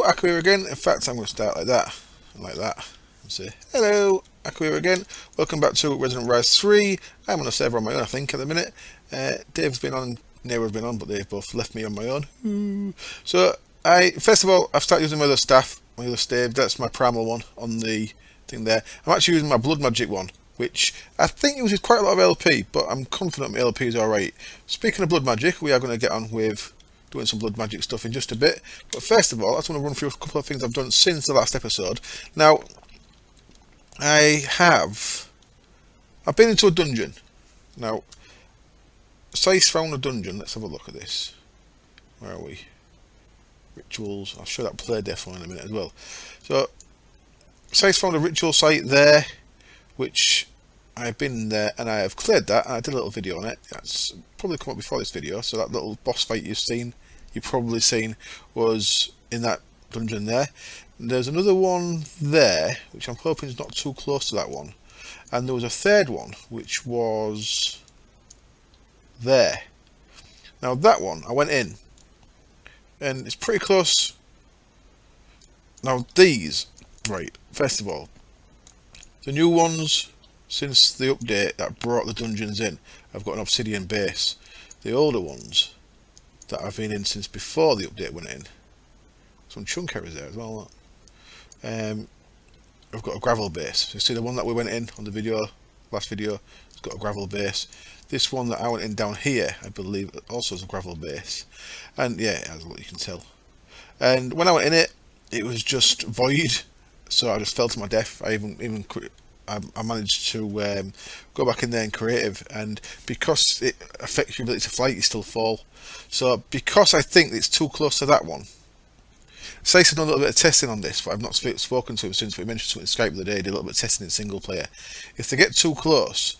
Aku here again. In fact, I'm going to start like that, and say, hello, Aku here again. Welcome back to Resonant Rise3. I'm on a server on my own, I think, at the minute. Dave's been on, Nero's been on, but they've both left me on my own. So, first of all, I've started using my other staff, my other stave. That's my primal one on the thing there. I'm actually using my blood magic one, which I think uses quite a lot of LP, but I'm confident my LP is alright. Speaking of blood magic, we are going to get on with doing some blood magic stuff in just a bit. But first of all, I just want to run through a couple of things I've done since the last episode. Now, I've been into a dungeon. Now, Sice found a dungeon. Let's have a look at this. Where are we? Rituals. I'll show that play death one in a minute as well. So, Sice found a ritual site there, which I've been there and I have cleared that, and I did a little video on it. That's probably come up before this video, so that little boss fight you've probably seen, was in that dungeon there. And there's another one there, which I'm hoping is not too close to that one. And there was a third one, which was there. Now that one, I went in, and it's pretty close. Now these, right, first of all, the new ones, since the update that brought the dungeons in, I've got an obsidian base. The older ones that I've been in since before the update went in, some chunk errors there as well. I've got a gravel base. You see the one that we went in on the video, last video, it's got a gravel base. This one that I went in down here, I believe, also has a gravel base. And yeah, it has a lot, you can tell. And when I went in it, it was just void, so I just fell to my death. I managed to go back in there in creative, and because it affects your ability to fly, you still fall. So because I think it's too close to that one, Sice had done a little bit of testing on this, but I've not spoken to him since. We mentioned something in Skype the other day, did a little bit of testing in single player. If they get too close,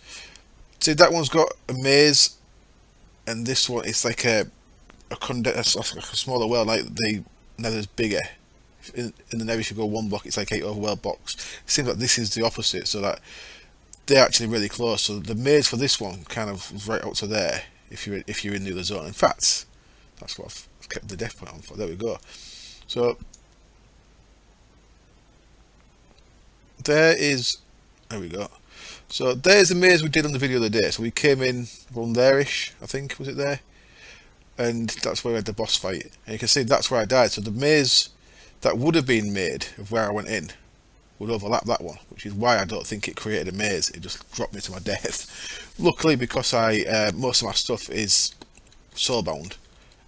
see that one's got a maze, and this one, it's like a smaller world, like the Nether's bigger. In the Nether, if you go one block, it's like 8 overworld blocks. It seems like this is the opposite, so that they're actually really close. So the maze for this one kind of is right out to there if you're in the other zone. In fact, that's what I've kept the death point on for. There we go. So there we go. So there's the maze we did on the video the other day. So we came in around there-ish, I think, was it there? And that's where we had the boss fight. And you can see that's where I died. So the maze that would have been made of where I went in would overlap that one, which is why I don't think it created a maze. It just dropped me to my death. Luckily, because most of my stuff is soulbound,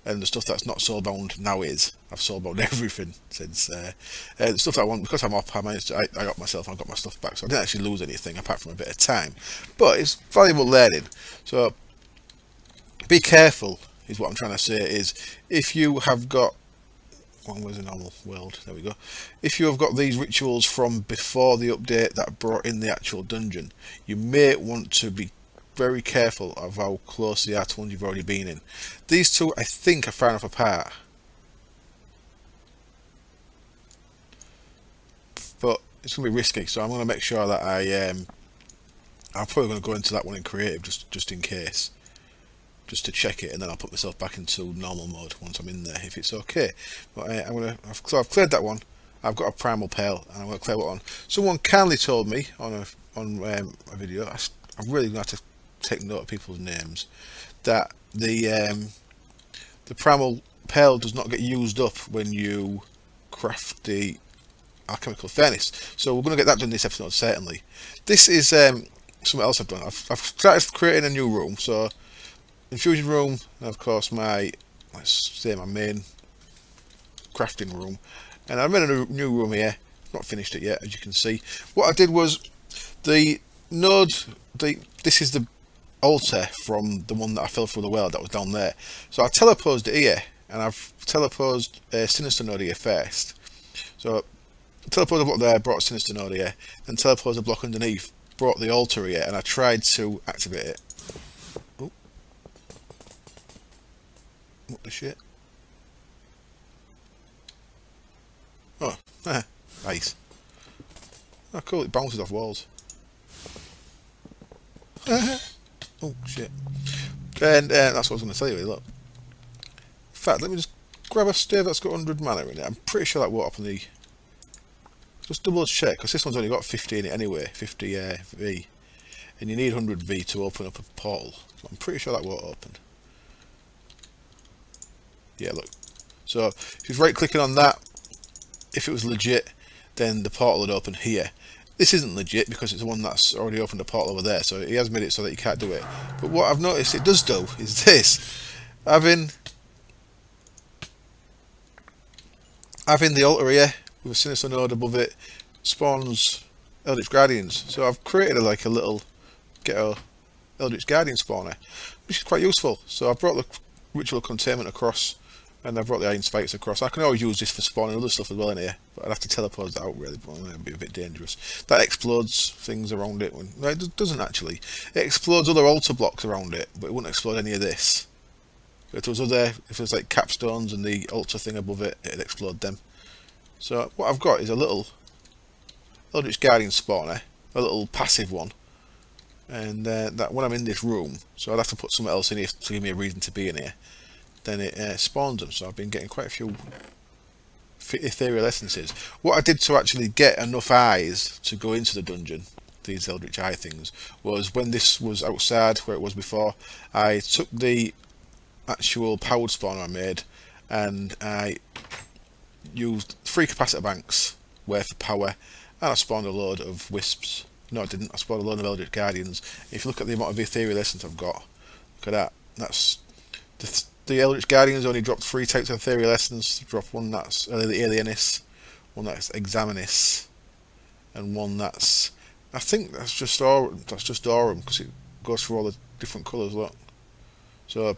and the stuff that's not soulbound now is. I've soulbound everything since the stuff that I want. Because I'm up, I got myself, I got my stuff back, so I didn't actually lose anything apart from a bit of time. But it's valuable learning. So be careful, is what I'm trying to say. Is if you have got where's the normal world? There we go. If you have got these rituals from before the update that brought in the actual dungeon, you may want to be very careful of how close they are to ones you've already been in. These two, I think, are far enough apart, but it's going to be risky. So I'm going to make sure that I'm probably going to go into that one in creative just in case. Just to check it, and then I'll put myself back into normal mode once I'm in there, if it's okay. But so I've cleared that one. I've got a primal pale, and I'm going to clear what on. Someone kindly told me on a video, I'm really going to have to take note of people's names, that the primal pale does not get used up when you craft the alchemical furnace. So we're going to get that done this episode, certainly. This is something else I've done. I've started creating a new room, so infusion room, and of course let's say my main crafting room, and I'm in a new room here. Not finished it yet, as you can see. What I did was the node, this is the altar from the one that I fell through the world that was down there. So I teleposed it here, and I've teleposed a sinister node here first. So teleposed a block there, brought a sinister node here, then teleposed a block underneath, brought the altar here, and I tried to activate it. What the shit? Oh, nice. Oh, cool, it bounces off walls. Oh, shit. And that's what I was going to tell you, look. In fact, let me just grab a stave that's got 100 mana in it. I'm pretty sure that won't open the... Just double check, because this one's only got 50 in it anyway, 50 V. And you need 100 V to open up a portal. So I'm pretty sure that won't open. Yeah, look. So if you're right clicking on that, if it was legit, then the portal would open here. This isn't legit because it's the one that's already opened a portal over there, so he has made it so that you can't do it. But what I've noticed it does do is this. Having the altar here with a sinister node above it spawns Eldritch Guardians. So I've created like a little ghetto Eldritch Guardian spawner, which is quite useful. So I've brought the ritual containment across, and I've brought the iron spikes across. I can always use this for spawning other stuff as well in here, but I'd have to teleport that out really, but it would be a bit dangerous. That explodes things around it. No, it doesn't actually. It explodes other altar blocks around it, but it wouldn't explode any of this. But if there's like capstones and the altar thing above it, it'd explode them. So what I've got is a little Eldritch Guardian spawner, a little passive one, and that when I'm in this room, so I'd have to put something else in here to give me a reason to be in here, then it spawns them. So I've been getting quite a few ethereal essences. What I did to actually get enough eyes to go into the dungeon, these Eldritch Eye things, was when this was outside where it was before, I took the actual powered spawner I made and I used 3 capacitor banks worth of power, and I spawned a load of wisps. No, I didn't. I spawned a load of Eldritch Guardians. If you look at the amount of ethereal essence I've got, look at that. That's the Eldritch Guardians only dropped 3 types of ethereal essence. Drop one that's the Alienis, one that's Examinis, and one that's, I think that's just Aurum, because it goes through all the different colours. Look, so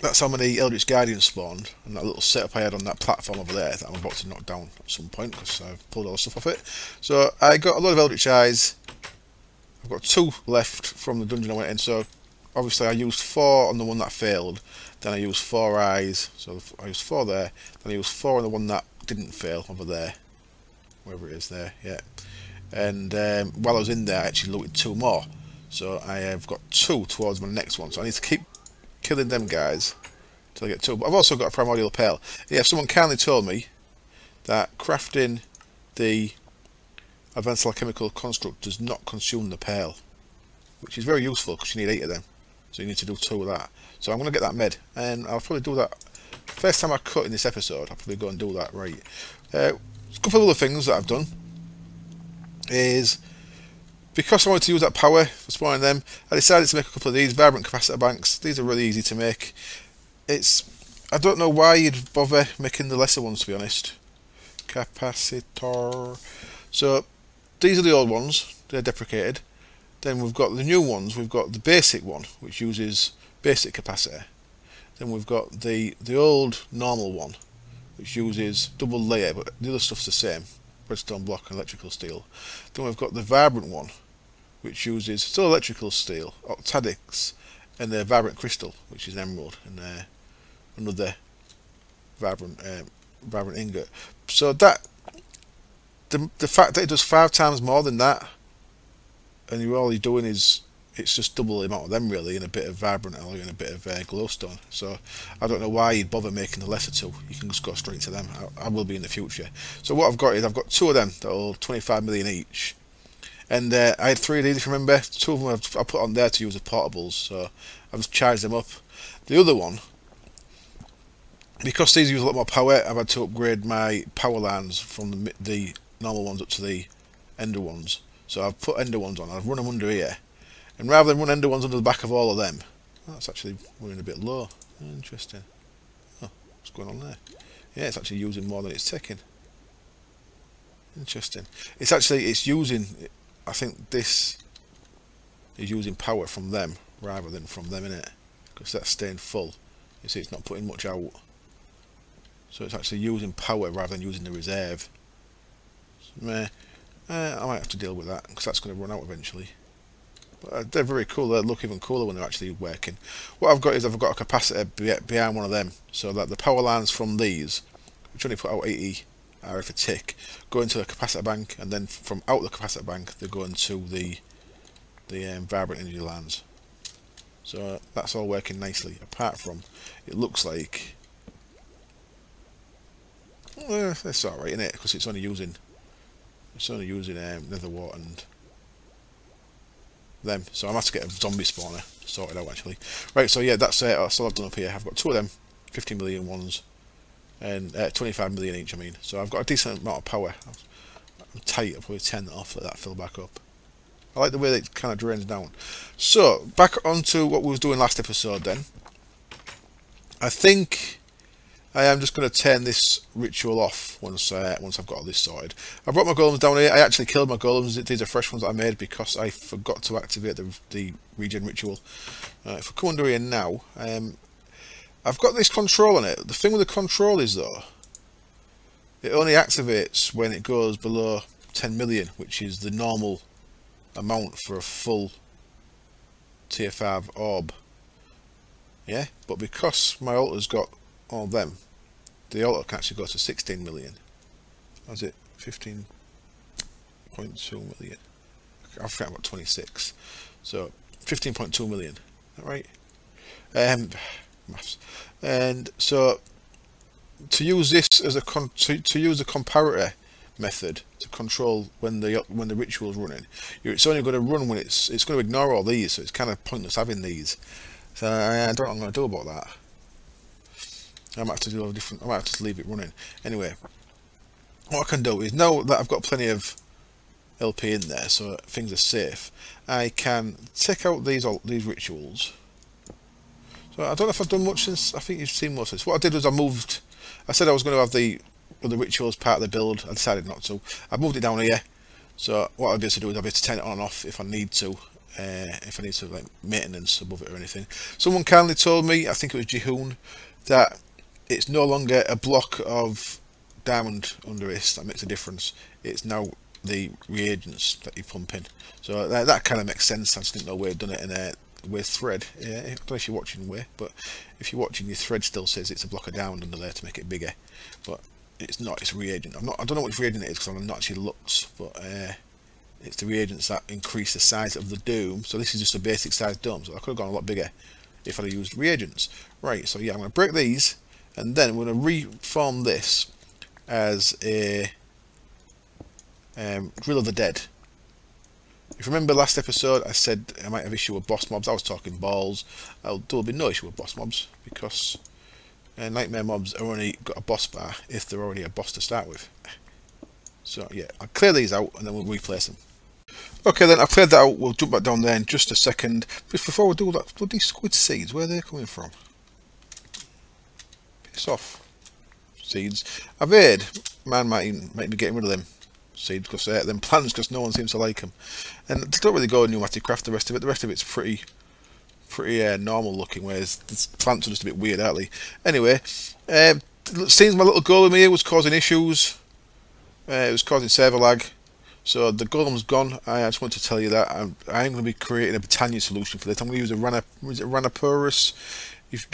that's how many Eldritch Guardians spawned, and that little setup I had on that platform over there that I'm about to knock down at some point because I've pulled all the stuff off it. So I got a lot of Eldritch Eyes. I've got 2 left from the dungeon I went in, so obviously I used 4 on the one that failed, then I used 4 eyes, so I used 4 there, then I used 4 on the one that didn't fail over there, wherever it is there, yeah. And while I was in there I actually looted 2 more, so I have got 2 towards my next one, so I need to keep killing them guys till I get 2. But I've also got a primordial pearl. Yeah, someone kindly told me that crafting the advanced alchemical construct does not consume the pearl, which is very useful because you need 8 of them, so you need to do 2 of that. So I'm going to get that made, and I'll probably do that first time I cut in this episode. I'll probably go and do that. Right, a couple of other things that I've done is, because I wanted to use that power for spawning them, I decided to make a couple of these vibrant capacitor banks. These are really easy to make. I don't know why you'd bother making the lesser ones, to be honest. Capacitor. So these are the old ones, they're deprecated. Then we've got the new ones. We've got the basic one, which uses basic capacitor. Then we've got the old normal one, which uses double layer, but the other stuff's the same, redstone block and electrical steel. Then we've got the vibrant one, which uses still electrical steel, octadics, and the vibrant crystal, which is an emerald, and another vibrant ingot. So that the fact that it does 5 times more than that, and all you're doing is it's just double the amount of them really, and a bit of vibrant alloy and a bit of glowstone. So I don't know why you'd bother making the lesser 2. You can just go straight to them. I will be in the future. So what I've got is I've got 2 of them that are 25 million each. And I had 3 of these, if you remember. 2 of them I put on there to use as portables, so I've just charged them up. The other one, because these use a lot more power, I've had to upgrade my power lines from the normal ones up to the ender ones. So I've put ender ones on, I've run them under here. And rather than run ender ones under the back of all of them, that's actually running a bit low. Interesting. Oh, what's going on there? Yeah, it's actually using more than it's taking. Interesting. It's using, I think this is using power from them rather than from them, innit? Because that's staying full. You see, it's not putting much out. So it's actually using power rather than using the reserve. So, I might have to deal with that because that's going to run out eventually. But they're very cool. They look even cooler when they're actually working. What I've got is I've got a capacitor behind one of them, so that the power lines from these, which only put out 80 RF a tick, go into a capacitor bank, and then from out the capacitor bank they go into the vibrant energy lines. So that's all working nicely. Apart from, it looks like Well, that's alright, isn't it? Because it's only using nether wart and them. So I'm going to have to get a zombie spawner sorted out actually. Right, so yeah, that's it. That's all I've done up here. I've got two of them, 50 million ones, and 25 million each. I mean, so I've got a decent amount of power. I'm tight. I'll probably 10 off, let that fill back up. I like the way that it kind of drains down. So back onto what we was doing last episode. Then I think I am just going to turn this ritual off once I've got all this sorted. I brought my golems down here. I actually killed my golems. These are fresh ones that I made because I forgot to activate the regen ritual. If we come under here now, I've got this control on it. The thing with the control is though, it only activates when it goes below 10 million, which is the normal amount for a full tier 5 orb. Yeah, but because my altar's got all them, the altar can actually go to 16 million. How's it? 15.2 million. I think I've got 26. So 15.2 million. Is that right? Maths. And so to use this as a to use a comparator method to control when the ritual's running, it's only going to run when it's going to ignore all these, so it's kind of pointless having these. So I don't know what I'm going to do about that. I might have to do a different. I might have to just leave it running. Anyway, what I can do is, now that I've got plenty of LP in there, so things are safe, I can take out these rituals. So I don't know if I've done much since. I think you've seen most of this. What I did was I said I was going to have the rituals part of the build. I decided not to. I moved it down here. So what I'll be able to do is I'll be able to turn it on and off if I need to. If I need to like maintenance above it or anything. Someone kindly told me, I think it was Jihoon, that it's no longer a block of diamond under this that makes a difference. It's now the reagents that you pump in. So that kind of makes sense. I just didn't know where I'd done it in with thread. Yeah, I don't know if you're watching where, but if you're watching, your thread still says it's a block of diamond under there to make it bigger, but it's not. It's a reagent. I don't know which reagent it is because I've not actually looked, but it's the reagents that increase the size of the dome. So this is just a basic size dome, so I could have gone a lot bigger if I'd have used reagents. Right, so yeah, I'm going to break these, and then we're going to reform this as a Drill of the Dead. If you remember last episode, I said I might have issue with boss mobs. I was talking balls. There'll be no issue with boss mobs because nightmare mobs are only got a boss bar if they're already a boss to start with. So yeah, I'll clear these out and then we'll replace them. Okay, then I've cleared that out. We'll jump back down there in just a second. But before we do that, bloody squid seeds, where are they coming from? Piss off. Seeds. I've heard man might be getting rid of them seeds because them plants, because no one seems to like them, and they don't really go in pneumatic craft. The rest of it's pretty normal looking, whereas the plants are just a bit weird, aren't they? Anyway, it seems my little golem here was causing issues. It was causing server lag, so the golem's gone. I just want to tell you that I'm going to be creating a Britannia solution for this. I'm going to use a Ranoporus. If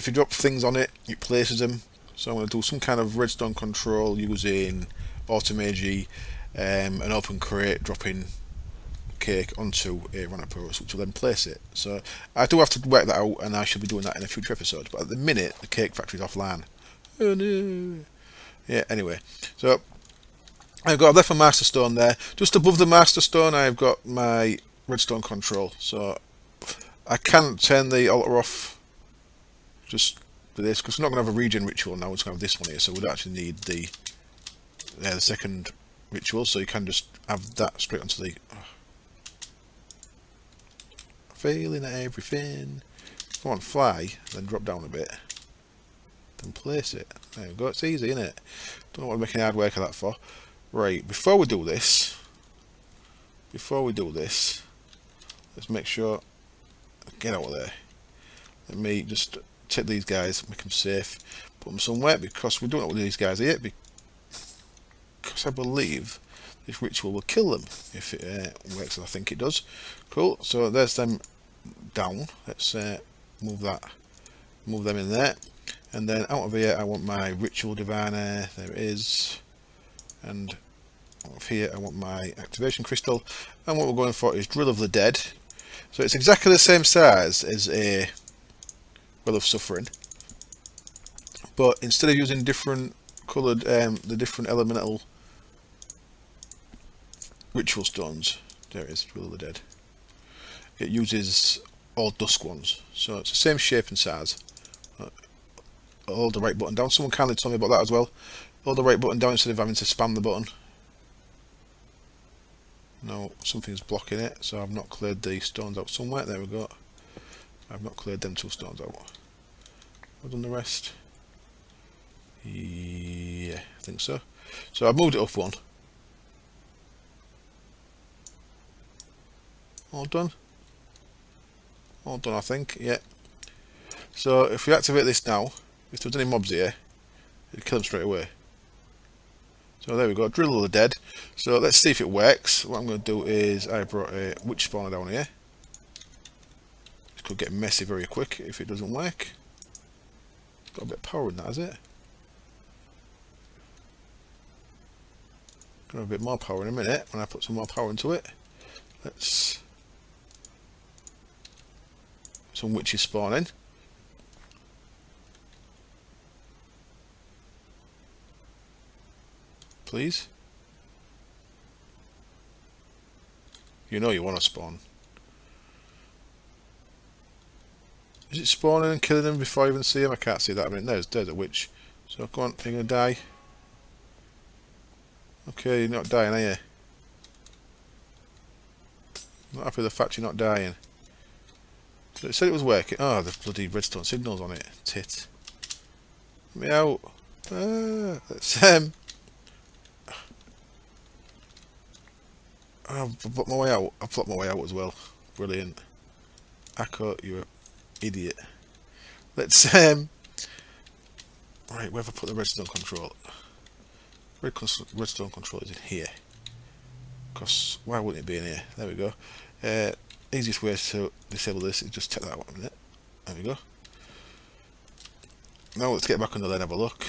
you drop things on it, it places them. So I'm going to do some kind of redstone control using Automagy, an open crate, dropping cake onto a Ranoporus, which will then place it. So I do have to work that out, and I should be doing that in a future episode. But at the minute, the cake factory's offline. Oh no! Yeah. Anyway, so I've left my Master Stone there. Just above the Master Stone, I've got my redstone control. So I can't turn the altar off just for this because we're not going to have a regen ritual now. We're just going to have this one here, so we don't actually need the second ritual. So you can just have that straight onto the. Failing at everything. Come on, fly, then drop down a bit, then place it. There we go. It's easy, isn't it? Don't know what I'm making hard work of that for. Right, before we do this, let's make sure. Get out of there. Let me just take these guys, make them safe, put them somewhere, because we don't know what these guys are yet. Because I believe this ritual will kill them if it works as I think it does. Cool. So there's them down. Let's move them in there, and then out of here I want my ritual diviner. There it is. And out of here I want my activation crystal, and what we're going for is Drill of the Dead. So it's exactly the same size as a Well of Suffering, but instead of using different coloured the different elemental ritual stones. There it is, Drill of the Dead. It uses all dusk ones, so it's the same shape and size. Hold the right button down. Someone kindly told me about that as well. Hold the right button down instead of having to spam the button. No, something's blocking it, so I've not cleared the stones out somewhere. There we go. I've not cleared them 2 stones out. I've done the rest. Yeah, I think so. So I've moved it up 1. All done. All done, I think. Yeah. So if we activate this now, if there's any mobs here, it'll kill them straight away. So there we go, Drill of the Dead. So let's see if it works. What I'm going to do is I brought a witch spawner down here. This could get messy very quick if it doesn't work. It's got a bit of power in that, has it? Got a bit more power in a minute when I put some more power into it. Let's some witches spawning. Please. You know you want to spawn. Is it spawning and killing them before I even see them? I can't see that. I mean, there's a witch. So come on, you're gonna die. Okay, you're not dying, are you? Not happy with the fact you're not dying. So it said it was working. Oh, the bloody redstone signals on it. Tit. Let me out. Let's I've blocked my way out. I've blocked my way out as well. Brilliant. Akko, you're an idiot. Let's right, where have I put the redstone control? Redstone control is in here. Because why wouldn't it be in here? There we go. Easiest way to disable this is just take that 1 minute. There we go. Now let's get back on the lane and have a look.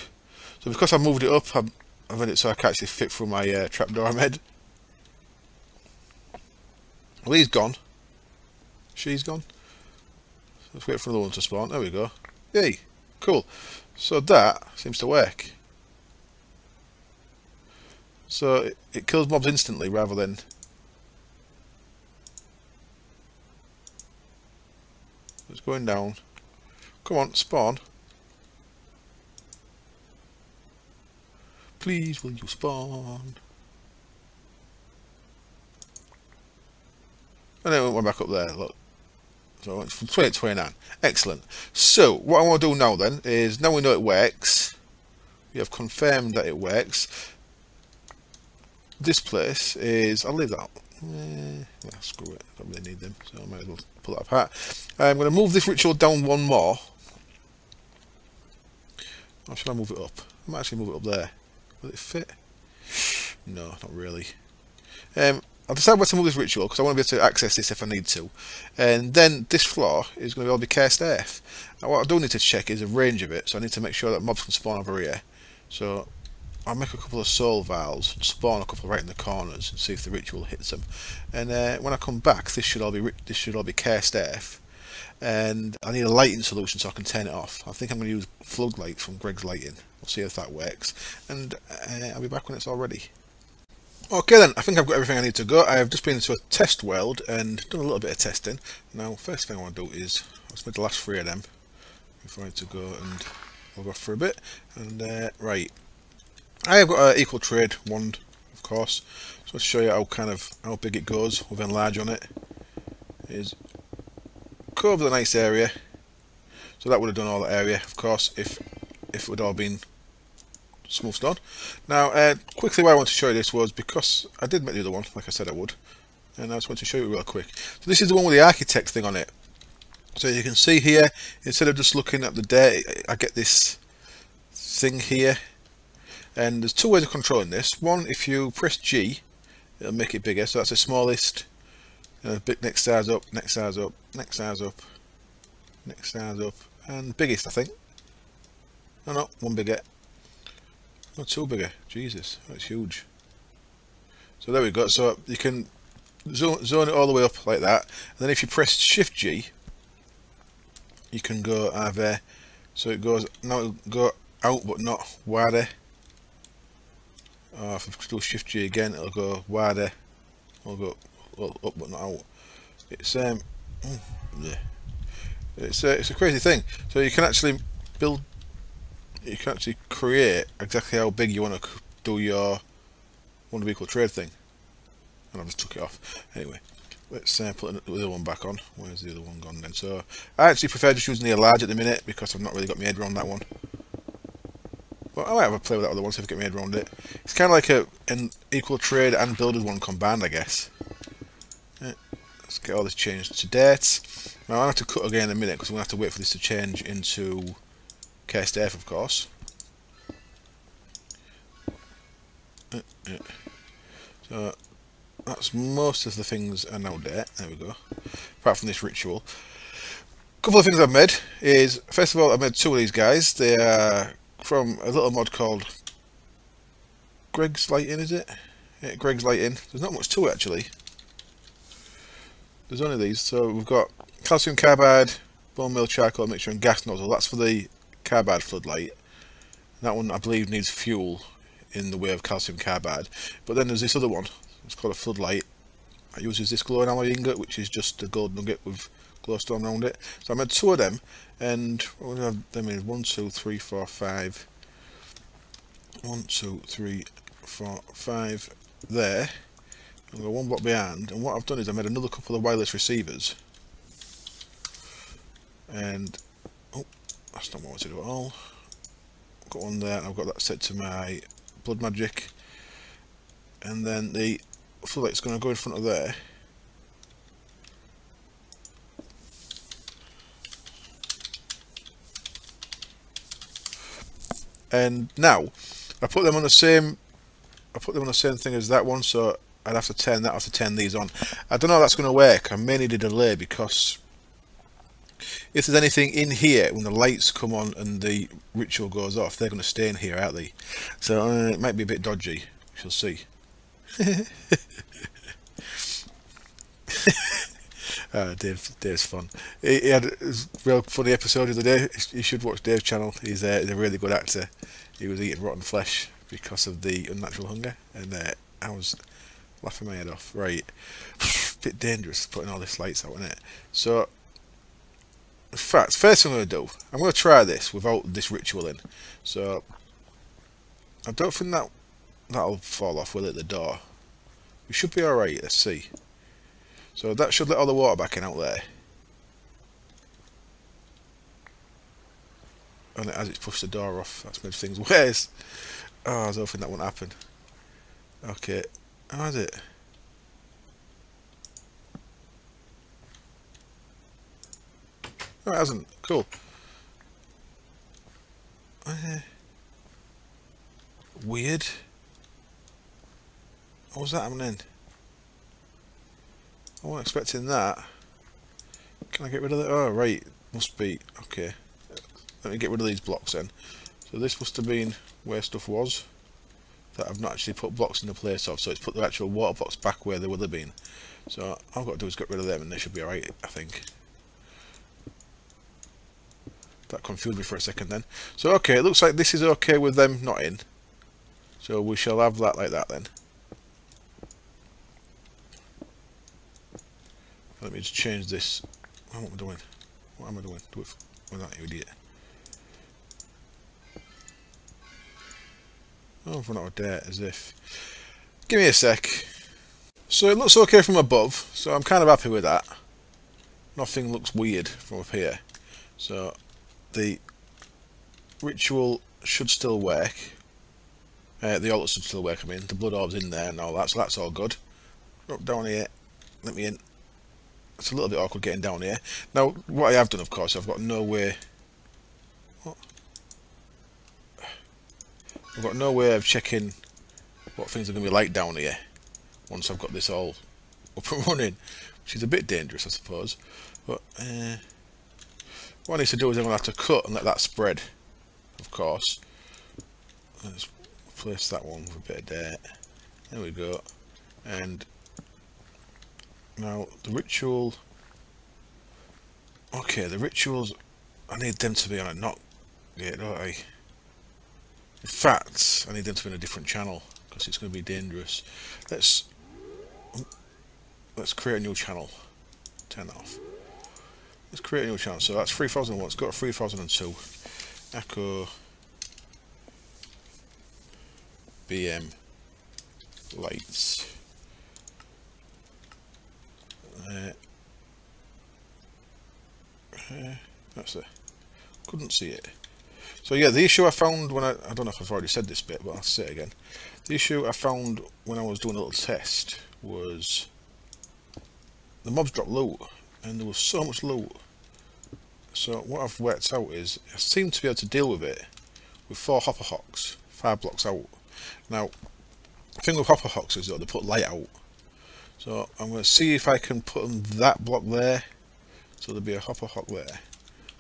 So because I've moved it up, I've had it so I can actually fit through my trapdoor I made. Well, he's gone. She's gone. Let's wait for another one to spawn. There we go. Yay! Cool. So that seems to work. So it kills mobs instantly rather than... It's going down. Come on, spawn. Please, will you spawn? And then we went back up there, look. So I went from 20 to 29. Excellent. So, what I want to do now then, is now we know it works. We have confirmed that it works. This place is... I'll leave that out. Yeah, screw it. I don't really need them, so I might as well pull that apart. I'm going to move this ritual down 1 more. Or should I move it up? I might actually move it up there. Will it fit? No, not really. I'll decide where to move this ritual because I want to be able to access this if I need to. And then this floor is going to all be cursed earth. Now what I do need to check is the range of it, so I need to make sure that mobs can spawn over here. So I'll make a couple of soul vials, spawn a couple right in the corners, and see if the ritual hits them. And when I come back, this should all be cursed earth. And I need a lighting solution so I can turn it off. I think I'm going to use floodlights from Greg's Lighting. We'll see if that works. And I'll be back when it's all ready. Okay then, I think I've got everything I need to go. I have just been into a test world and done a little bit of testing. Now, first thing I want to do is, I'll spend the last 3 of them before I need to go and we'll go for a bit. And right, I have got an equal trade wand, of course. So let's show you how big it goes with enlarge on it. It is cover the nice area. So that would have done all that area, of course, if it would all been smooth stone. Now, quickly why I want to show you this was because I did make the other one, like I said I would, and I just want to show you real quick. So this is the one with the architect thing on it. So you can see here, instead of just looking at the date, I get this thing here, and there's 2 ways of controlling this. One, if you press G, it'll make it bigger. So that's the smallest. Big next size up, next size up, next size up, next size up, and biggest, I think. No, 1 bigger. Not 2 bigger. Jesus, that's huge. So there we go. So you can zone it all the way up like that, and then if you press Shift G, you can go either. So it goes now. It'll go out, but not wider. If I do Shift G again, it'll go wider. It'll go well, up but not out. It's yeah. It's a crazy thing. So you can actually build. You can actually create exactly how big you want to do your one of equal trade thing. And I just took it off. Anyway, let's put the other one back on. Where's the other one gone then? So I actually prefer just using the large at the minute because I've not really got my head around that one. But I might have a play with that other one, see if I get my head around it. It's kind of like an equal trade and builders one combined, I guess. Yeah, let's get all this changed to date. Now I'll have to cut again in a minute because we're going to have to wait for this to change into KSDF, of course. So that's most of the things are now date. There we go. Apart from this ritual. A couple of things I've made is, first of all, I've made two of these guys. They are from a little mod called Greg's Lighting, is it? Yeah, Greg's Lighting. There's not much to it actually. There's only these. So we've got calcium carbide, bone meal charcoal mixture and gas nozzle. That's for the carbide floodlight. That one I believe needs fuel in the way of calcium carbide. But then there's this other one. It's called a floodlight. It uses this glowing alloy ingot, which is just a gold nugget with glowstone around it. So I made two of them, and what do I have them in? 1, 2, 3, 4, 5. 1, 2, 3, 4, 5 there. I've got one block behind, and what I've done is I made another couple of wireless receivers. And oh, that's not what I want to do at all. I've got one there, and I've got that set to my blood magic. And then the floodlight's going to go in front of there. And now I put them on the same thing as that one, so I'd have to turn that off to turn these on. I don't know how that's going to work. I may need a delay because if there's anything in here when the lights come on and the ritual goes off, they're going to stay in here, aren't they? So it might be a bit dodgy. We shall see. Dave's fun. He had a real funny episode of the day. You should watch Dave's channel. He's a really good actor. He was eating rotten flesh because of the unnatural hunger, and I was laughing my head off. Right, bit dangerous putting all this lights out in it. So, in fact, first thing I'm going to do, I'm going to try this without this ritual in. So, I don't think that'll fall off, will it? The door. We should be all right. Let's see. So that should let all the water back in out there. And as it's pushed the door off, that's made things worse. Oh, I was hoping that wouldn't happen. Okay, how is it? Oh, it hasn't. Cool. Weird. What was that happening? I wasn't expecting that. Can I get rid of that? Oh, right. Must be. Okay. Let me get rid of these blocks then. So this must have been where stuff was that I've not actually put blocks in the place of. So it's put the actual water blocks back where they would have been. So all I've got to do is get rid of them and they should be alright, I think. That confused me for a second then. So okay, it looks like this is okay with them not in. So we shall have that like that then. Let me just change this. What am I doing? What am I doing? Do it with that, you idiot. Oh, I've run out of date, as if. Give me a sec. So it looks okay from above, so I'm kind of happy with that. Nothing looks weird from up here. So the ritual should still work. The altar should still work, I mean. The blood orb's in there and all that, so that's all good. Drop down here. Let me in. It's a little bit awkward getting down here. Now, what I have done, of course, I've got no way... What? I've got no way of checking what things are going to be like down here once I've got this all up and running, which is a bit dangerous, I suppose. But what I need to do is I'm going to have to cut and let that spread, of course. Let's replace that one with a bit of dirt. There we go. And now the ritual. Okay, the rituals. I need them to be on a not gate, don't I? In fact, I need them to be in a different channel. because it's going to be dangerous. Let's create a new channel. Turn that off. Let's create a new channel. So that's 3001. Let's go to 3002. Echo BM lights. That's it. Couldn't see it. So yeah, the issue I found when I don't know if I've already said this bit, but I'll say it again. The issue I found when I was doing a little test was the mobs dropped loot, and there was so much loot. So what I've worked out is I seem to be able to deal with it with 4 hopper hocks, 5 blocks out. Now, the thing with hopper hocks is that they put light out. So I'm going to see if I can put them that block there, so there'll be a hopper hock there.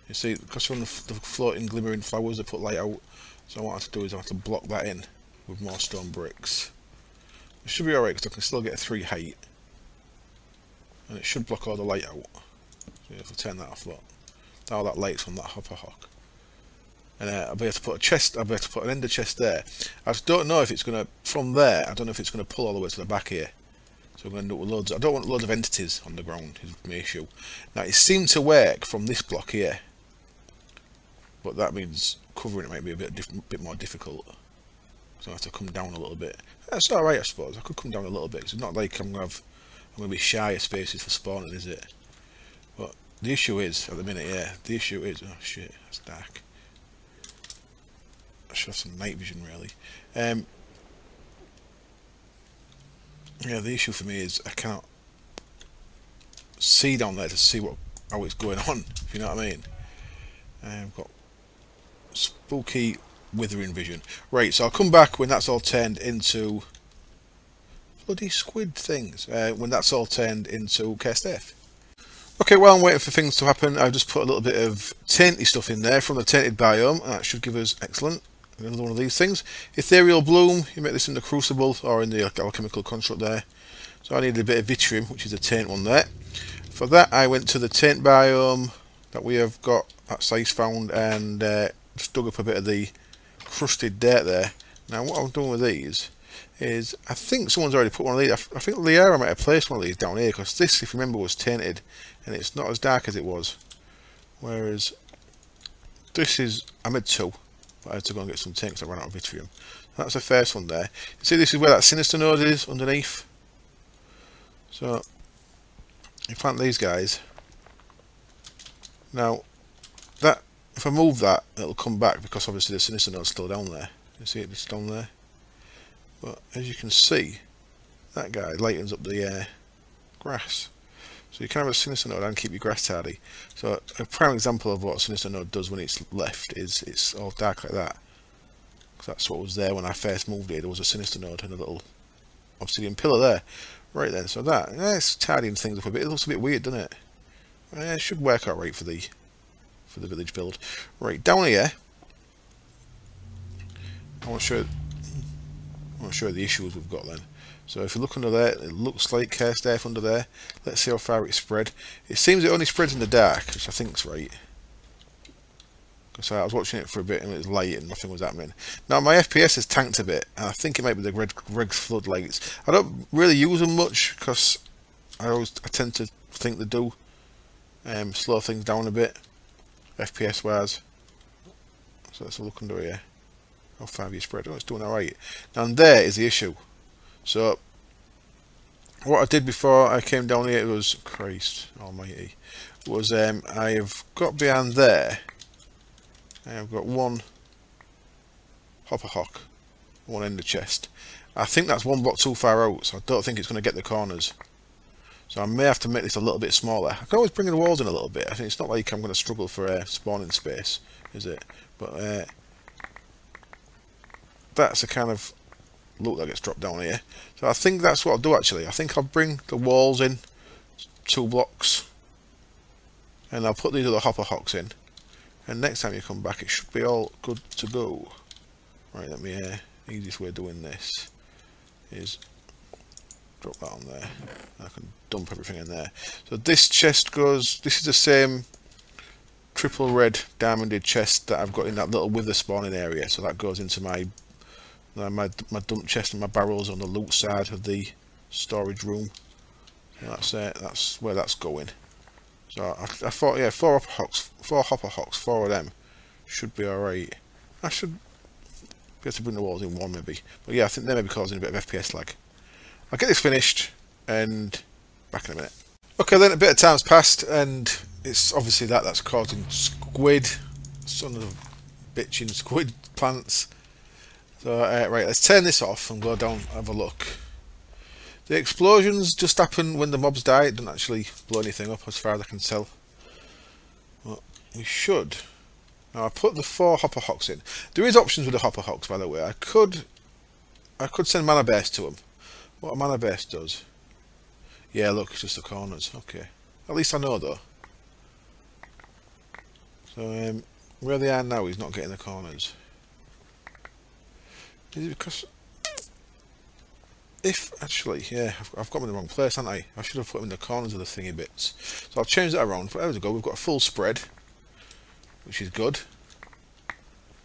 You see, because they're on the floating glimmering flowers, they put light out. So what I have to do is I have to block that in with more stone bricks. It should be alright because I can still get a 3 height, and it should block all the light out. So if I turn that off, look, all that light's from that hopper hock. And I'll be able to put a chest. I'll be able to put an ender chest there. I just don't know if it's gonna from there. I don't know if it's gonna pull all the way to the back here. So I'm going to end up with loads. I don't want loads of entities on the ground. Is my issue. Now it seemed to work from this block here, but that means covering it might be a bit more difficult. So I have to come down a little bit. That's all right, I suppose. I could come down a little bit. It's not like I'm going to be shy of spaces for spawning, is it? But the issue is at the minute, yeah. The issue is, oh shit, that's dark. I should have some night vision, really. Yeah, the issue for me is I cannot see down there to see how it's going on, if you know what I mean. I've got spooky withering vision. Right, so I'll come back when that's all turned into bloody squid things. When that's all turned into cursed earth. Okay, while I'm waiting for things to happen, I've just put a little bit of tainty stuff in there from the tainted biome. That should give us excellent. Another one of these things. Ethereal bloom, you make this in the crucible or in the alchemical construct there. So I needed a bit of vitrium, which is a taint one there. For that I went to the taint biome that we have got at Sice found, and just dug up a bit of the crusted dirt there. Now what I'm doing with these is, I think someone's already put one of these. I think Liara might have placed one of these down here, because this, if you remember, was tainted and it's not as dark as it was. Whereas this is, I made 2. But I had to go and get some taint because I ran out of vitrium. That's the first one there. You see, this is where that sinister node is underneath. So you plant these guys. Now that, if I move that, it'll come back because obviously the sinister node's still down there. You see it's down there. But as you can see, that guy lightens up the grass. So you can have a sinister node and keep your grass tidy. So a prime example of what a sinister node does when it's left is it's all dark like that. Because that's what was there when I first moved here. There was a sinister node and a little obsidian pillar there. Right then, so that, it's tidying things up a bit. It looks a bit weird, doesn't it? It should work out right for the village build. Right, down here, I want to show you the issues we've got then. So if you look under there, it looks like cursed earth under there. Let's see how far it's spread. It seems it only spreads in the dark, which I think is right. Because I was watching it for a bit and it was light and nothing was happening. Now my FPS has tanked a bit, and I think it might be the Reg's floodlights. I don't really use them much because I tend to think they do slow things down a bit, FPS wise. So let's look under here. How far have you spread? Oh, it's doing alright. Now there is the issue. So what I did before I came down here was, Christ almighty, was I have got behind there, I have got one hopper hock, one ender chest. I think that's one block too far out, so I don't think it's going to get the corners. So I may have to make this a little bit smaller. I can always bring the walls in a little bit. I think it's not like I'm going to struggle for spawning space, is it? But that's the kind of look that gets dropped down here. So I think that's what I'll do actually. I think I'll bring the walls in 2 blocks and I'll put these other hopper hocks in, and next time you come back it should be all good to go. Right, let me easiest way of doing this is drop that on there. I can dump everything in there. So this chest goes, this is the same triple red diamonded chest that I've got in that little wither spawning area, so that goes into my Then my dump chest and my barrels on the loot side of the storage room. So that's where that's going. So I thought, yeah, four hopper hocks, 4 of them should be alright. I should be able to bring the walls in one maybe. But yeah, I think they may be causing a bit of FPS lag. I'll get this finished and back in a minute. Okay, then a bit of time's passed and it's obviously that's causing squid, son of a bitching squid plants. So right, let's turn this off and go down and have a look. The explosions just happen when the mobs die. It doesn't actually blow anything up as far as I can tell. Well, we should. Now I put the 4 hopper hocks in. There is options with the hopper hocks, by the way. I could send mana burst to them. What a mana burst does. Yeah, look, it's just the corners. Okay. At least I know though. So where they are now, he's not getting the corners. Is it because... If, actually, yeah, I've got them in the wrong place, haven't I? I should have put them in the corners of the thingy bits. So I'll change that around. But there we go, we've got a full spread, which is good.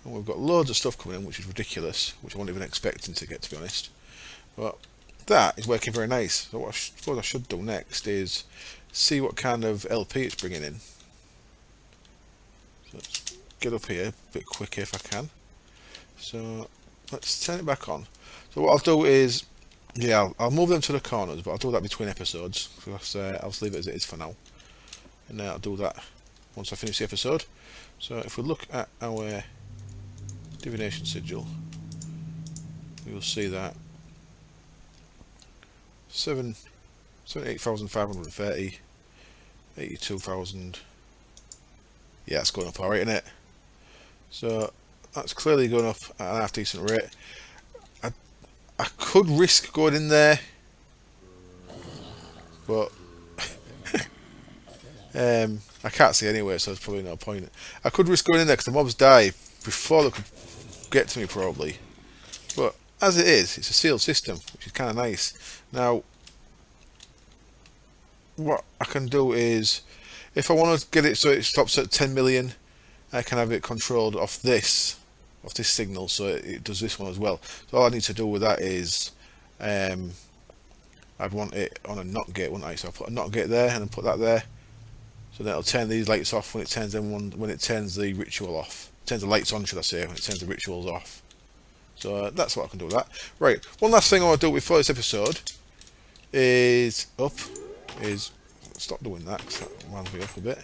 And we've got loads of stuff coming in, which is ridiculous, which I wasn't even expecting to get, to be honest. But that is working very nice. So what I suppose I should do next is see what kind of LP it's bringing in. So let's get up here a bit quicker if I can. So let's turn it back on. So what I'll do is, yeah, I'll move them to the corners, but I'll do that between episodes. Because I'll just leave it as it is for now. And then I'll do that once I finish the episode. So if we look at our divination sigil, you'll see that 78,530, 82,000. Yeah, it's going up alright, isn't it? So that's clearly going up at a half decent rate. I could risk going in there, but I can't see anyway, so there's probably no point. I could risk going in there because the mobs die before they could get to me probably. But as it is, it's a sealed system, which is kind of nice. Now, what I can do is, if I want to get it so it stops at 10 million, I can have it controlled off this signal, so it does this one as well. So all I need to do with that is I'd want it on a NOT gate, wouldn't I? So I'll put a NOT gate there and then put that there, so then it'll turn these lights off when it turns when it turns the ritual off. It turns the lights on, should I say, when it turns the rituals off. So that's what I can do with that. Right, one last thing I want to do before this episode is stop doing that because that winds me up a bit.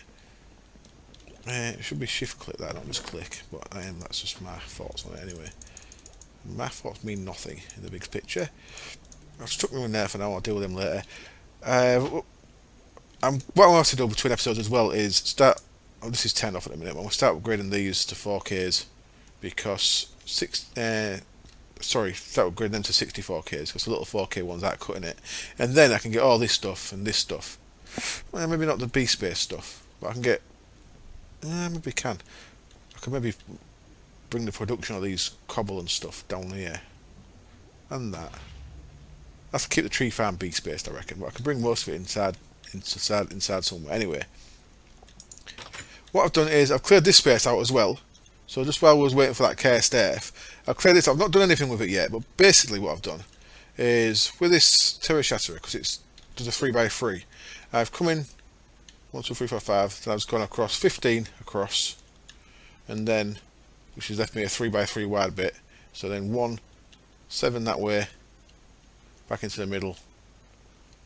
It should be shift click that, not just click, but that's just my thoughts on it anyway. My thoughts mean nothing in the big picture. I've stuck me in there for now, I'll deal with them later. What I'm going to have to do between episodes as well is start, this is turned off at the minute, but I'm going to start upgrading these to 4Ks because start upgrading them to 64Ks because the little 4K ones aren't cutting it. And then I can get all this stuff and this stuff. Well, maybe not the B-Space stuff, but I can get maybe I can maybe bring the production of these cobble and stuff down here and that. I have to keep the tree farm B-spaced, I reckon, but I can bring most of it inside somewhere. Anyway, what I've done is I've cleared this space out as well. So just while I was waiting for that care staff, I've cleared this. I've not done anything with it yet, but basically what I've done is with this Terra Shatterer, because it's does a 3x3, I've come in 1, 2, 3, 4, 5. Then I've just gone across 15 across, and then which has left me a 3x3 wide bit. So then 1, 7 that way, back into the middle,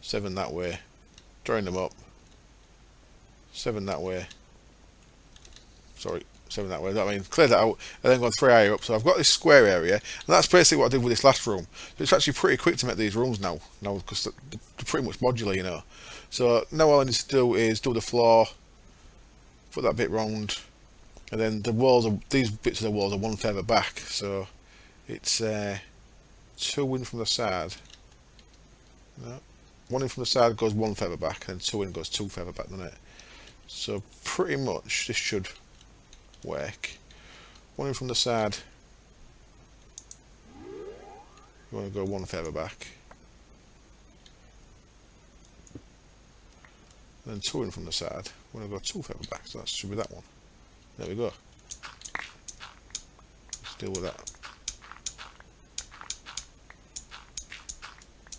7 that way, drawing them up, 7 that way. Sorry, 7 that way. That means clear that out, and then gone 3 higher up. So I've got this square area, and that's basically what I did with this last room. So it's actually pretty quick to make these rooms now because they're pretty much modular, you know. So now all I need to do is do the floor, put that bit round, and then the walls are, these bits of the walls are 1 further back. So it's 2 in from the side. No, 1 in from the side goes 1 further back, and 2 in goes 2 further back, doesn't it? So pretty much this should work. 1 in from the side. You want to go 1 further back. And then 2 in from the side. You want to go 2 further back. So that should be that one. There we go. Let's deal with that.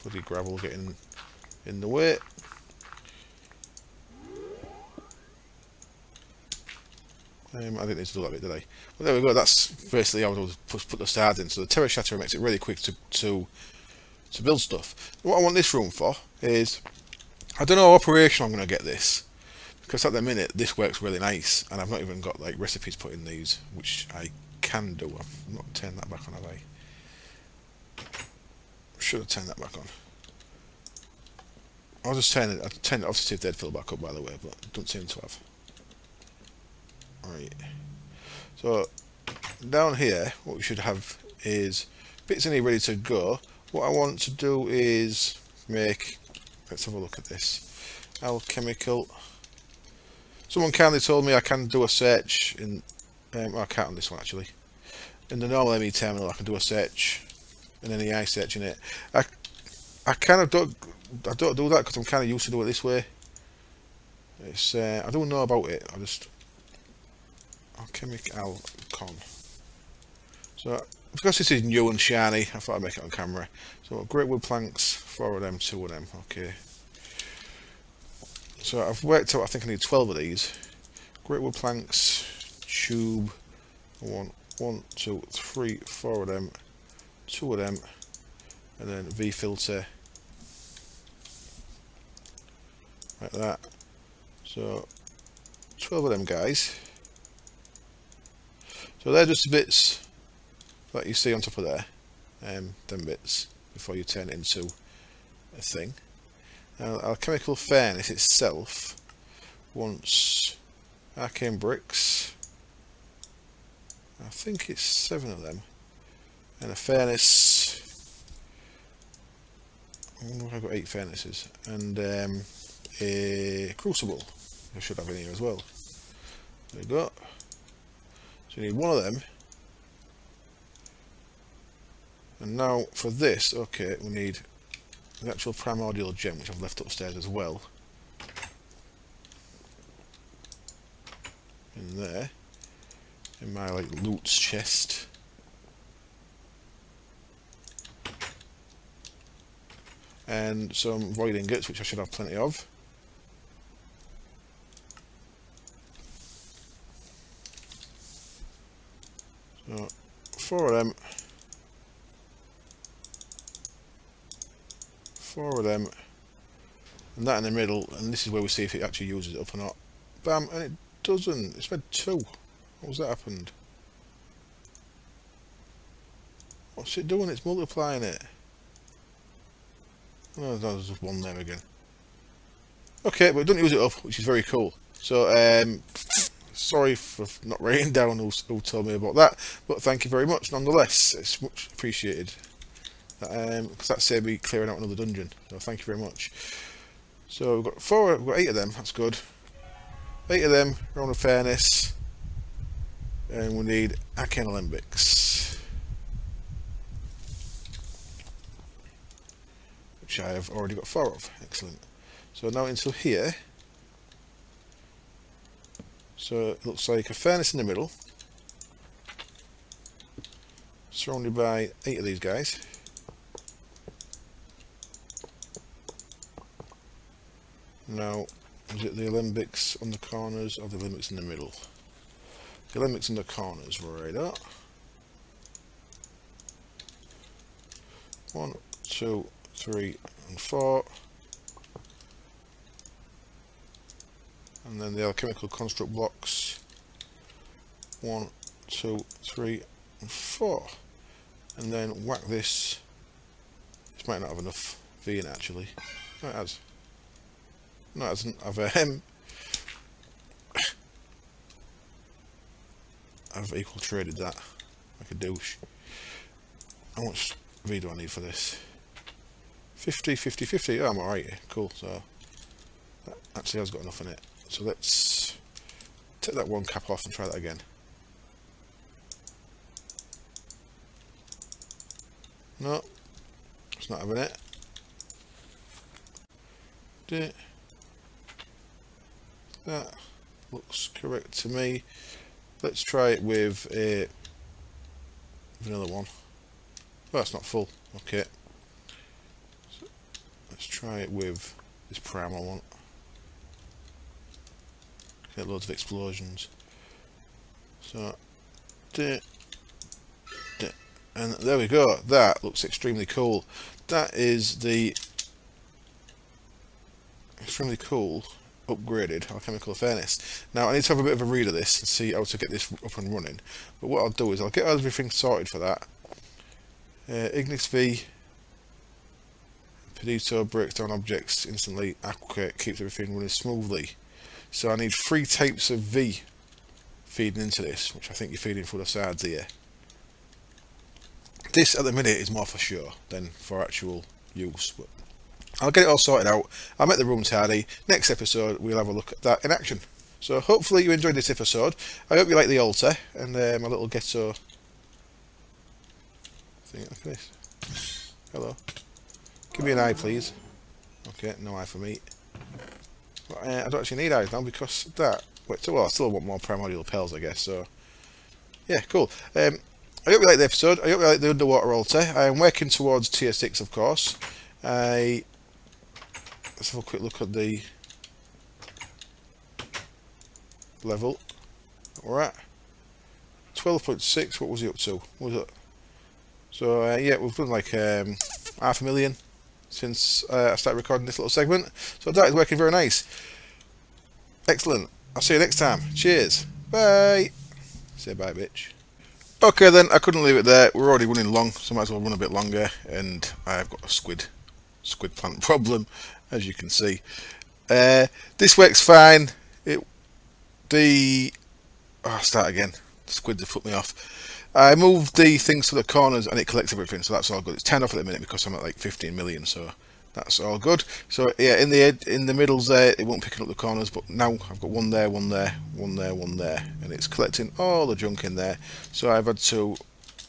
bloody gravel getting in the way. I didn't need to do that bit, did I? Well, there we go. That's basically how I would put the stars in. So the terrace shatter makes it really quick to build stuff. What I want this room for is, I don't know how operational I'm going to get this, because at the minute this works really nice, and I've not even got like recipes put in these, which I can do. I've not turned that back on, have I? Should have turned that back on. I'll just turn it. I'll turn it off to see if they'd fill back up, by the way, but don't seem to have. Right. So down here, what we should have is bits in here ready to go. What I want to do is make. Let's have a look at this. Alchemical. Someone kindly told me I can do a search in. Well, I can't on this one actually. In the normal ME terminal, I can do a search, and then the AI search in it. I kind of don't. I don't do that because I'm kind of used to do it this way. It's. I don't know about it. I just. Alchemical. So because this is new and shiny, I thought I'd make it on camera. So great wood planks, 4 of them, 2 of them. Okay. So I've worked out. I think I need 12 of these. Great wood planks, tube. I want 1, 2, 3, 4 of them, 2 of them, and then V filter. Like that. So 12 of them guys. So they're just the bits that you see on top of there, them bits, before you turn it into a thing. Now, Alchemical furnace itself wants arcane bricks. I think it's 7 of them, and a furnace. I wonder if I've got 8 furnaces, and a crucible. I should have in here as well. There we go. So you need 1 of them. And now for this, okay, we need the actual primordial gem, which I've left upstairs as well. In there. In my like loot chest. And some void ingots, which I should have plenty of. So 4 of them. 4 of them. And that in the middle, and this is where we see if it actually uses it up or not. Bam, and it doesn't. It's made 2. What was that happened? What's it doing? It's multiplying it. Oh, there's just 1 there again. Okay, but it doesn't use it up, which is very cool. So, sorry for not writing down who told me about that, but thank you very much nonetheless. It's much appreciated. Because that saved me clearing out another dungeon. So thank you very much. So we've got 8 of them. That's good. 8 of them around the furnace, and we need arcane alembics, which I have already got 4 of. Excellent. So now into here. So it looks like a furnace in the middle, surrounded by 8 of these guys. Now, is it the alembics on the corners or the alembics in the middle? The alembics in the corners, right up. 1, 2, 3, and 4. And then the alchemical construct blocks. 1, 2, 3, and 4. And then whack this. This might not have enough V in it actually. No, it has. No, it doesn't have I've equal traded that like a douche. How much V do I need for this? 50, 50, 50. Oh, I'm alright. Cool. So that actually has got enough in it. So let's take that 1 cap off and try that again. No, it's not having it. That looks correct to me. Let's try it with a vanilla one. Oh, it's not full. Okay. Let's try it with this prime I want. Get loads of explosions. So, and there we go. That looks extremely cool. That is the extremely cool upgraded alchemical furnace. Now I need to have a bit of a read of this and see how to get this up and running. But what I'll do is I'll get everything sorted for that. Ignis V, Pedito breaks down objects instantly. Aqua keeps everything running smoothly. So I need 3 types of V feeding into this, which I think you're feeding through the sides here. This at the minute is more for show than for actual use, but I'll get it all sorted out. I'll make the room tidy. Next episode we'll have a look at that in action. So hopefully you enjoyed this episode. I hope you like the altar and my little ghetto thing. Look at this. Hello. Give me an eye, please. Okay, no eye for me. But, I don't actually need eyes now because that. Wait, so well, I still want more primordial pearls, I guess. So yeah, cool. I hope you like the episode. I hope you like the underwater altar. I am working towards tier 6, of course. Let's have a quick look at the level. We're at 12.6. What was he up to? What was it? So yeah, we've done like 500,000 since I started recording this little segment. So that is working very nice. Excellent. I'll see you next time. Cheers. Bye. Say bye, bitch. Okay then, I couldn't leave it there. We're already running long, so I might as well run a bit longer. And I've got a squid plant problem, as you can see. This works fine. I'll start again. The squids have put me off. I moved the things to the corners and it collects everything, so that's all good. It's 10 off at the minute because I'm at like 15 million, so that's all good. So yeah, in the middles there, it won't pick up the corners, but now I've got one there, one there, one there, one there, and it's collecting all the junk in there. So I've had to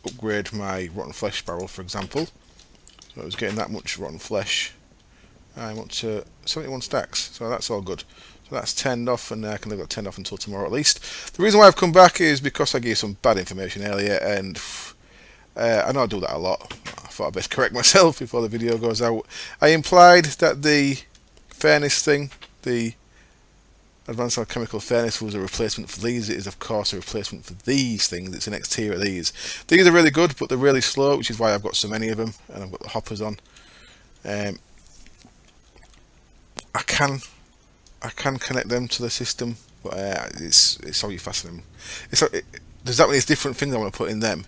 upgrade my rotten flesh barrel, for example. So I was getting that much rotten flesh. I want to 71 stacks, so that's all good. So that's 10 off, and I can leave that 10 off until tomorrow at least. The reason why I've come back is because I gave some bad information earlier, and I know I do that a lot. I thought I'd best correct myself before the video goes out. I implied that the furnace thing, the advanced alchemical furnace, was a replacement for these. It is of course a replacement for these things. It's the next tier of these. These are really good, but they're really slow, which is why I've got so many of them, and I've got the hoppers on. I can connect them to the system, but it's how you fasten them. Does that mean it's different things I want to put in them?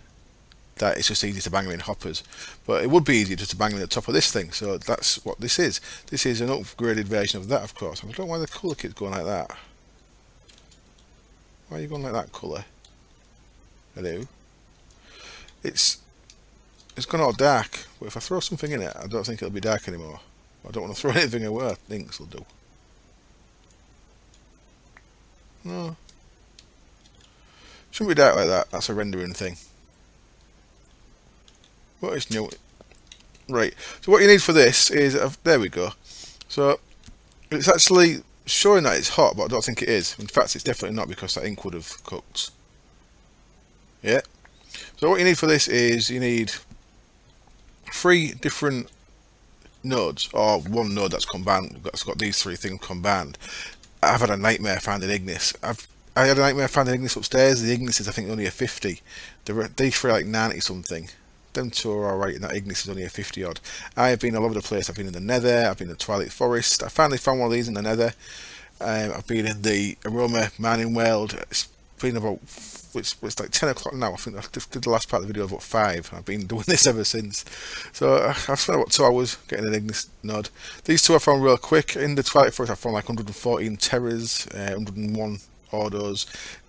That it's just easy to bang them in hoppers, but it would be easier just to bang them at the top of this thing. So that's what this is. This is an upgraded version of that, of course. I don't know why the colour kit's going like that. Why are you going like that colour? Hello. It's gone all dark, but if I throw something in it, I don't think it'll be dark anymore. I don't want to throw anything away. Inks will do. No. Shouldn't be dark like that. That's a rendering thing. What is new? Right. So what you need for this is there we go. So it's actually showing that it's hot, but I don't think it is. In fact, it's definitely not because that ink would have cooked. Yeah. So what you need for this is you need 3 different nodes, or one node that's combined. That's got these 3 things combined. I've had a nightmare finding Ignis. I had a nightmare finding Ignis upstairs. The Ignis is I think only a 50. These 3 are like 90 something. Them 2 are alright, and that Ignis is only a 50 odd. I have been all over the place. I've been in the Nether. I've been in the Twilight Forest. I finally found one of these in the Nether. I've been in the Aroma mining world. It's been about it's like 10 o'clock now. I think I did the last part of the video about 5. I've been doing this ever since. So I've spent about 2 hours getting an Ignis node. These 2 I found real quick. In the Twilight Forest I found like 114 Terrors, 101 Ordos.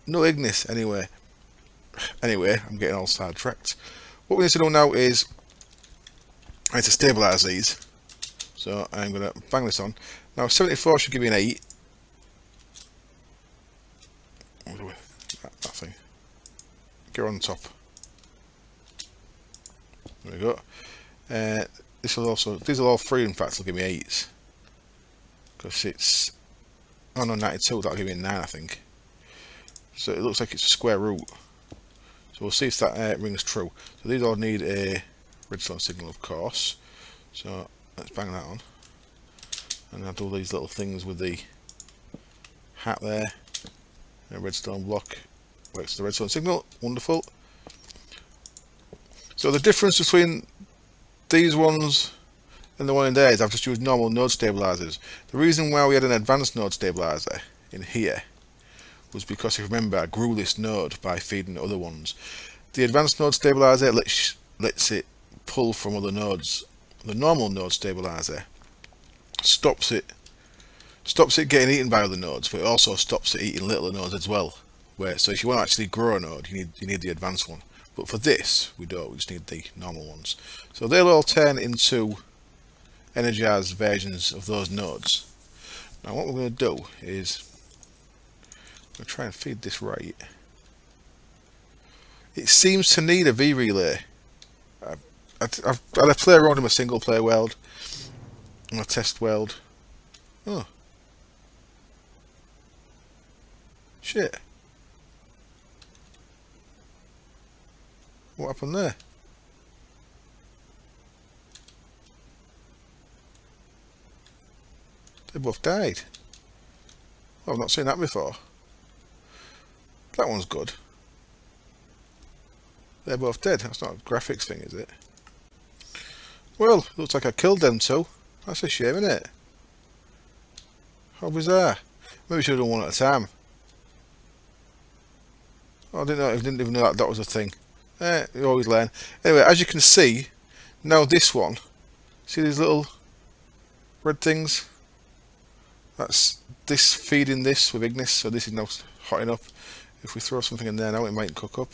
No Ignis anyway. Anyway, I'm getting all sidetracked. What we need to do now is I need to stabilise these. So I'm going to bang this on. Now 74 should give me an 8. What do we? That thing. Get on top. There we go. This will also. These are all 3. In fact, will give me 8s. Because it's. Oh no, 92. That'll give me a 9, I think. So it looks like it's a square root. So we'll see if that rings true. So these all need a redstone signal, of course. So let's bang that on. And I do all these little things with the hat there. A redstone block works the redstone signal. Wonderful. So the difference between these ones and the one in there is I've just used normal node stabilizers. The reason why we had an advanced node stabilizer in here was because, if you remember, I grew this node by feeding other ones. The advanced node stabilizer lets it pull from other nodes. The normal node stabilizer stops it getting eaten by other nodes, but it also stops it eating littler nodes as well. So if you want to actually grow a node, you need the advanced one. But for this, we don't. We just need the normal ones. So they'll all turn into energized versions of those nodes. Now what we're going to do is I'm going to try and feed this right. It seems to need a V-relay. I've had a play around in my single player world, in my test world. Oh. Shit. What happened there? They both died. Oh, I've not seen that before. That one's good. They're both dead. That's not a graphics thing, is it? Well, looks like I killed them two. That's a shame, isn't it? How bizarre. Maybe we should have done one at a time. Oh, I didn't even know that was a thing. You always learn. Anyway, as you can see, now this one, see these little red things? That's this feeding this with Ignis, so this is now hotting up. If we throw something in there now, it might cook up.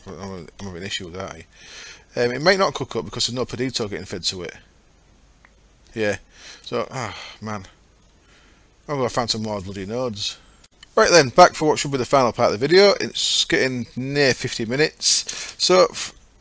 I'm having an issue with that. It might not cook up because there's no Pedito getting fed to it. Yeah, so, man. I'm going to find some more bloody nodes. Right then, back for what should be the final part of the video. It's getting near 50 minutes. So,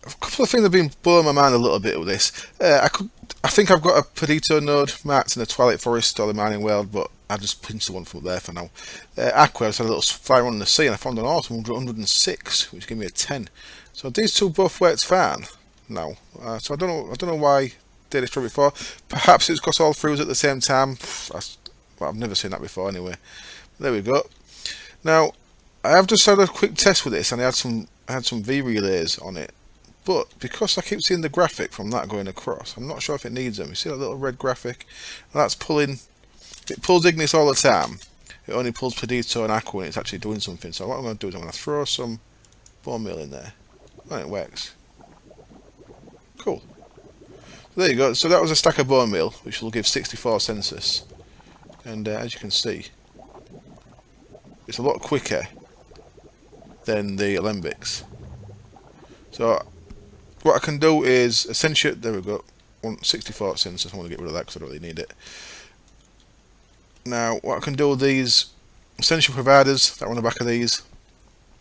a couple of things have been blowing my mind a little bit with this. I think I've got a Pedito node marked in the Twilight Forest or the Mining World, but I just pinched the one from up there for now. Aqua, I just had a little fly around the sea and I found an awesome 106, which gave me a 10. So these two both worked fine now. So I don't know why they destroyed before. Perhaps it's because all three was at the same time. Well, I've never seen that before anyway. There we go. Now, I have just had a quick test with this and I had some V relays on it. But because I keep seeing the graphic from that going across, I'm not sure if it needs them. You see that little red graphic? And that's pulling. It pulls Ignis all the time. It only pulls Pedito and Aqua when it's actually doing something. So what I'm going to do is I'm going to throw some bone meal in there. And it works. Cool. So there you go. So that was a stack of bone meal, which will give 64 census. And as you can see, it's a lot quicker than the Alembics. So what I can do is essentially, there we go, 64 census. I want to get rid of that because I don't really need it. Now what I can do with these essential providers that are on the back of these,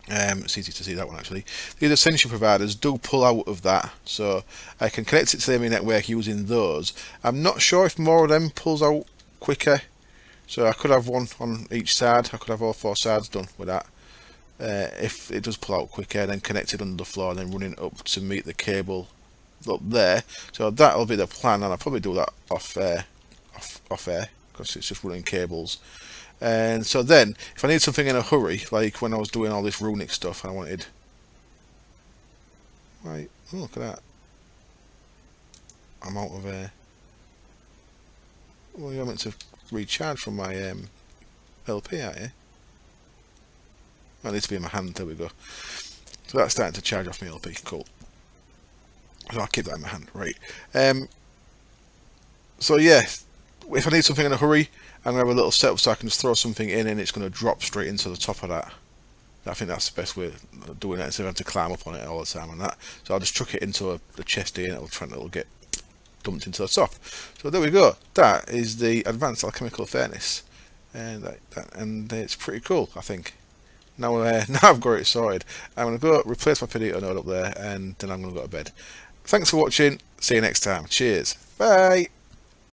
it's easy to see that one actually. These essential providers do pull out of that, so I can connect it to the main network using those. I'm not sure if more of them pulls out quicker, so I could have one on each side. I could have all 4 sides done with that. If it does pull out quicker, then connected under the floor and then running up to meet the cable up there. So that'll be the plan, and I'll probably do that off air because it's just running cables. And so then, if I need something in a hurry, like when I was doing all this runic stuff, I wanted. Right, oh, look at that. I'm out of air. Well, you're meant to recharge from my LP, aren't you? That needs to be in my hand. There we go. So that's starting to charge off my LP. Cool. So I'll keep that in my hand. Right. So yeah, if I need something in a hurry, I'm going to have a little setup so I can just throw something in and it's going to drop straight into the top of that. I think that's the best way of doing it, instead of having to climb up on it all the time and that. So I'll just chuck it into a chest here and it'll get dumped into the top. So there we go. That is the advanced alchemical furnace, and it's pretty cool, I think. Now I've got it sorted. I'm going to go replace my Pedito node up there, and then I'm going to go to bed. Thanks for watching. See you next time. Cheers. Bye.